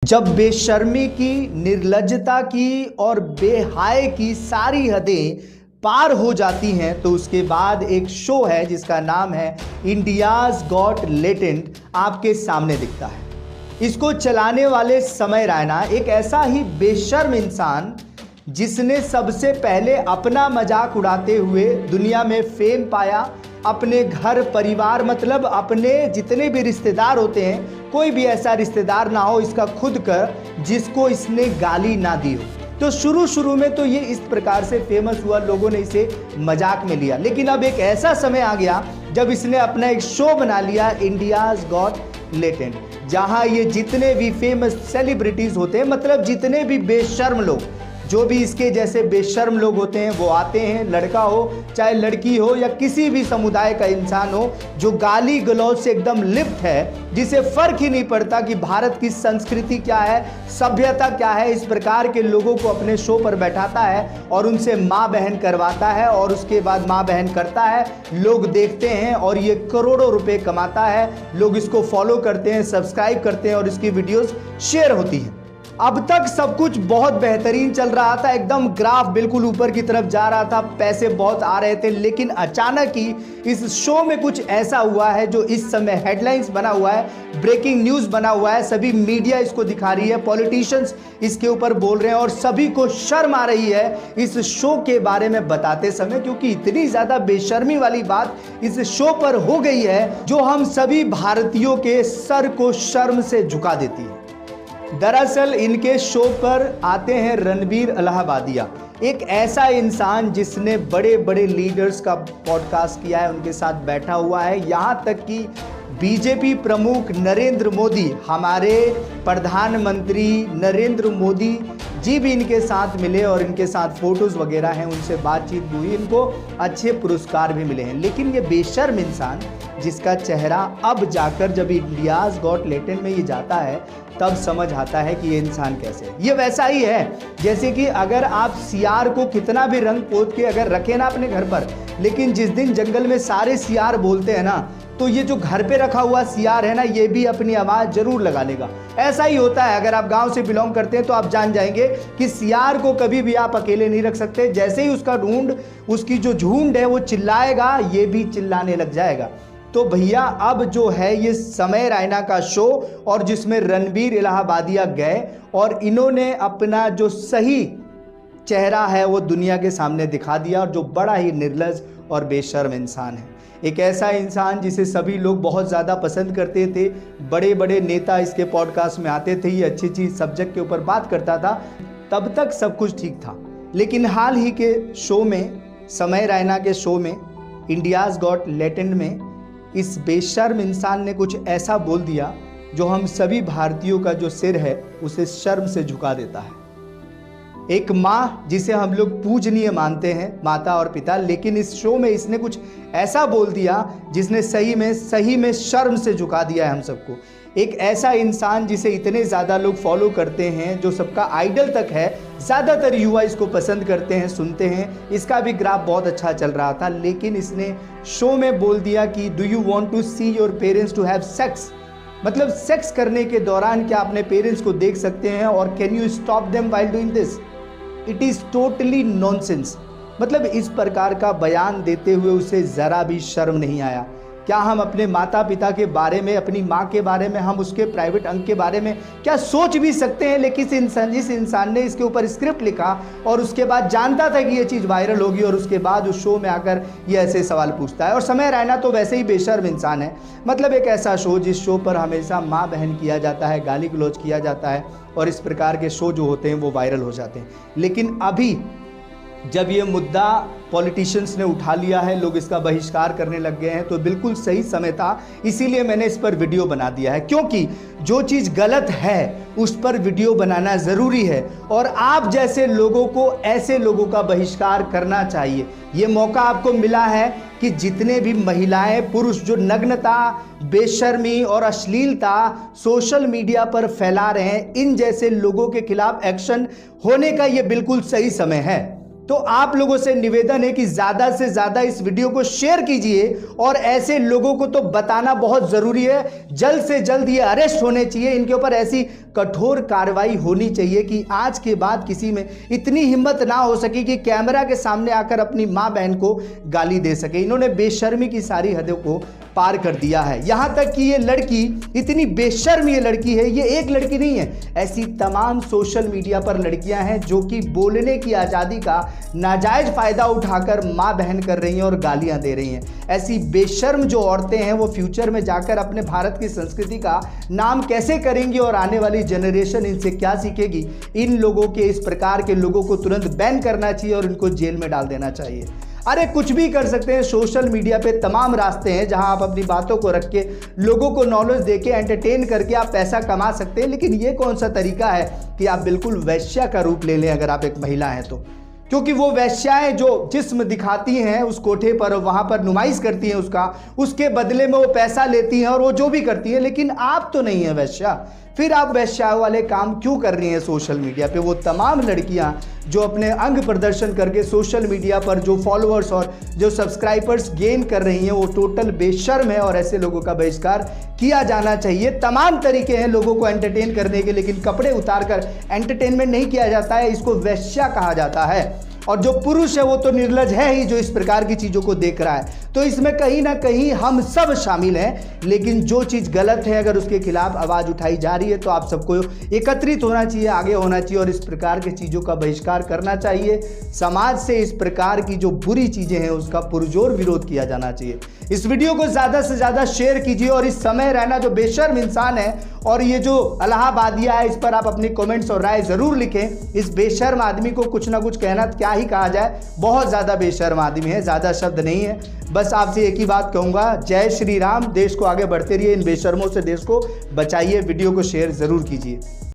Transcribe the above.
जब बेशर्मी की, निर्लज्जता की और बेहाय की सारी हदें पार हो जाती हैं तो उसके बाद एक शो है जिसका नाम है इंडियाज गॉट लेटेंट आपके सामने दिखता है। इसको चलाने वाले समय रैना एक ऐसा ही बेशर्म इंसान जिसने सबसे पहले अपना मजाक उड़ाते हुए दुनिया में फेम पाया, अपने घर परिवार मतलब अपने जितने भी रिश्तेदार होते हैं, कोई भी ऐसा रिश्तेदार ना हो इसका खुद कर जिसको इसने गाली ना दी हो। तो शुरू में तो ये इस प्रकार से फेमस हुआ, लोगों ने इसे मजाक में लिया। लेकिन अब एक ऐसा समय आ गया जब इसने अपना एक शो बना लिया इंडियाज गॉट लेटेंट, जहां ये जितने भी फेमस सेलिब्रिटीज होते हैं, मतलब जितने भी बेशर्म लोग, जो भी इसके जैसे बेशर्म लोग होते हैं वो आते हैं, लड़का हो चाहे लड़की हो या किसी भी समुदाय का इंसान हो जो गाली गलौज से एकदम लिप्त है, जिसे फर्क ही नहीं पड़ता कि भारत की संस्कृति क्या है, सभ्यता क्या है, इस प्रकार के लोगों को अपने शो पर बैठाता है और उनसे माँ बहन करवाता है और उसके बाद माँ बहन करता है, लोग देखते हैं और ये करोड़ों रुपए कमाता है। लोग इसको फॉलो करते हैं, सब्सक्राइब करते हैं और इसकी वीडियोस शेयर होती हैं। अब तक सब कुछ बहुत बेहतरीन चल रहा था, एकदम ग्राफ बिल्कुल ऊपर की तरफ जा रहा था, पैसे बहुत आ रहे थे। लेकिन अचानक ही इस शो में कुछ ऐसा हुआ है जो इस समय हेडलाइंस बना हुआ है, ब्रेकिंग न्यूज़ बना हुआ है, सभी मीडिया इसको दिखा रही है, पॉलिटिशियंस इसके ऊपर बोल रहे हैं और सभी को शर्म आ रही है इस शो के बारे में बताते समय, क्योंकि इतनी ज़्यादा बेशर्मी वाली बात इस शो पर हो गई है जो हम सभी भारतीयों के सर को शर्म से झुका देती है। दरअसल इनके शो पर आते हैं रणबीर इलाहाबादिया, एक ऐसा इंसान जिसने बड़े बड़े लीडर्स का पॉडकास्ट किया है, उनके साथ बैठा हुआ है। यहाँ तक कि बीजेपी प्रमुख नरेंद्र मोदी, हमारे प्रधानमंत्री नरेंद्र मोदी जी भी इनके साथ मिले और इनके साथ फोटोज़ वगैरह हैं, उनसे बातचीत भी हुई, इनको अच्छे पुरस्कार भी मिले हैं। लेकिन ये बेशर्म इंसान जिसका चेहरा अब जाकर जब इंडियाज गॉट लेटेंट में ये जाता है तब समझ आता है कि ये इंसान कैसे है। ये वैसा ही है जैसे कि अगर आप सियार को कितना भी रंग पोत के अगर रखें ना अपने घर पर, लेकिन जिस दिन जंगल में सारे सियार बोलते हैं ना, तो ये जो घर पे रखा हुआ सियार है ना, ये भी अपनी आवाज़ जरूर लगा लेगा। ऐसा ही होता है, अगर आप गांव से बिलोंग करते हैं तो आप जान जाएंगे कि सियार को कभी भी आप अकेले नहीं रख सकते। जैसे ही उसकी जो झुंड है वो चिल्लाएगा, ये भी चिल्लाने लग जाएगा। तो भैया अब जो है ये समय रैना का शो, और जिसमें रणबीर इलाहाबादिया गए और इन्होंने अपना जो सही चेहरा है वो दुनिया के सामने दिखा दिया, और जो बड़ा ही निर्लज्ज और बेशर्म इंसान है, एक ऐसा इंसान जिसे सभी लोग बहुत ज़्यादा पसंद करते थे। बड़े बड़े नेता इसके पॉडकास्ट में आते थे, ये अच्छी सब्जेक्ट के ऊपर बात करता था, तब तक सब कुछ ठीक था। लेकिन हाल ही के शो में, समय रैना के शो में, इंडियाज गॉट लेटेंट में, इस बेशर्म इंसान ने कुछ ऐसा बोल दिया जो हम सभी भारतीयों का जो सिर है उसे शर्म से झुका देता है। एक माँ जिसे हम लोग पूजनीय मानते हैं, माता और पिता, लेकिन इस शो में इसने कुछ ऐसा बोल दिया जिसने सही में शर्म से झुका दिया है हम सबको। एक ऐसा इंसान जिसे इतने ज़्यादा लोग फॉलो करते हैं, जो सबका आइडल तक है, ज़्यादातर युवा इसको पसंद करते हैं, सुनते हैं, इसका भी ग्राफ बहुत अच्छा चल रहा था। लेकिन इसने शो में बोल दिया कि do you want to see your parents to have sex, मतलब सेक्स करने के दौरान क्या अपने पेरेंट्स को देख सकते हैं, और can you stop them while doing this. It is totally nonsense. मतलब इस प्रकार का बयान देते हुए उसे ज़रा भी शर्म नहीं आया। क्या हम अपने माता पिता के बारे में, अपनी माँ के बारे में, हम उसके प्राइवेट अंग के बारे में क्या सोच भी सकते हैं? लेकिन इस इंसान ने इसके ऊपर स्क्रिप्ट लिखा और उसके बाद जानता था कि ये चीज़ वायरल होगी, और उसके बाद उस शो में आकर ये ऐसे सवाल पूछता है। और समय रैना तो वैसे ही बेशर्म इंसान है। मतलब एक ऐसा शो जिस शो पर हमेशा माँ बहन किया जाता है, गाली गलौज किया जाता है, और इस प्रकार के शो जो होते हैं वो वायरल हो जाते हैं। लेकिन अभी जब ये मुद्दा पॉलिटिशियंस ने उठा लिया है, लोग इसका बहिष्कार करने लग गए हैं, तो बिल्कुल सही समय था, इसीलिए मैंने इस पर वीडियो बना दिया है। क्योंकि जो चीज़ गलत है उस पर वीडियो बनाना ज़रूरी है, और आप जैसे लोगों को ऐसे लोगों का बहिष्कार करना चाहिए। ये मौका आपको मिला है कि जितने भी महिलाएं, पुरुष जो नग्नता, बेशर्मी और अश्लीलता सोशल मीडिया पर फैला रहे हैं, इन जैसे लोगों के खिलाफ एक्शन होने का ये बिल्कुल सही समय है। तो आप लोगों से निवेदन है कि ज़्यादा से ज़्यादा इस वीडियो को शेयर कीजिए, और ऐसे लोगों को तो बताना बहुत ज़रूरी है। जल्द से जल्द ये अरेस्ट होने चाहिए, इनके ऊपर ऐसी कठोर कार्रवाई होनी चाहिए कि आज के बाद किसी में इतनी हिम्मत ना हो सके कि कैमरा के सामने आकर अपनी मां बहन को गाली दे सके। इन्होंने बेशर्मी की सारी हदों को पार कर दिया है। यहां तक कि ये लड़की इतनी बेशर्म ये लड़की है, ये एक लड़की नहीं है, ऐसी तमाम सोशल मीडिया पर लड़कियां हैं जो कि बोलने की आज़ादी का नाजायज फायदा उठाकर मां बहन कर रही हैं और गालियां दे रही हैं। ऐसी बेशर्म जो औरतें हैं वो फ्यूचर में जाकर अपने भारत की संस्कृति का नाम कैसे करेंगी और आने वाली जनरेशन इनसे क्या सीखेगी। इन लोगों के, इस प्रकार के लोगों को तुरंत बैन करना चाहिए और इनको जेल में डाल देना चाहिए। अरे कुछ भी कर सकते हैं, सोशल मीडिया पे तमाम रास्ते हैं जहां आप अपनी बातों को रख के लोगों को नॉलेज देके एंटरटेन करके आप पैसा कमा सकते हैं। लेकिन ये कौन सा तरीका है कि आप बिल्कुल वैश्या का रूप ले लें अगर आप एक महिला हैं तो। क्योंकि वो वैश्याएं जो जिस्म दिखाती हैं उस कोठे पर, वहां पर नुमाइश करती हैं उसके बदले में वो पैसा लेती हैं और वो जो भी करती है। लेकिन आप तो नहीं है वैश्या, फिर आप वैश्या वाले काम क्यों कर रही हैं सोशल मीडिया पे। वो तमाम लड़कियां जो अपने अंग प्रदर्शन करके सोशल मीडिया पर जो फॉलोअर्स और जो सब्सक्राइबर्स गेन कर रही हैं वो टोटल बेशर्म है और ऐसे लोगों का बहिष्कार किया जाना चाहिए। तमाम तरीके हैं लोगों को एंटरटेन करने के, लेकिन कपड़े उतारकर एंटरटेनमेंट नहीं किया जाता है, इसको वैश्या कहा जाता है। और जो पुरुष है वो तो निर्लज है ही जो इस प्रकार की चीज़ों को देख रहा है। तो इसमें कहीं ना कहीं हम सब शामिल हैं, लेकिन जो चीज़ गलत है अगर उसके खिलाफ आवाज़ उठाई जा रही है तो आप सबको एकत्रित होना चाहिए, आगे होना चाहिए और इस प्रकार की चीज़ों का बहिष्कार करना चाहिए। समाज से इस प्रकार की जो बुरी चीज़ें हैं उसका पुरजोर विरोध किया जाना चाहिए। इस वीडियो को ज़्यादा से ज़्यादा शेयर कीजिए और इस समय रैना जो बेशर्म इंसान है और ये जो इलाहाबादिया है इस पर आप अपनी कमेंट्स और राय ज़रूर लिखें। इस बेशर्म आदमी को कुछ ना कुछ कहना क्या ही कहा जाए, बहुत ज़्यादा बेशर्म आदमी है, ज़्यादा शब्द नहीं है। बस आपसे एक ही बात कहूँगा, जय श्री राम। देश को आगे बढ़ते रहिए, इन बेशर्मों से देश को बचाइए। वीडियो को शेयर ज़रूर कीजिए।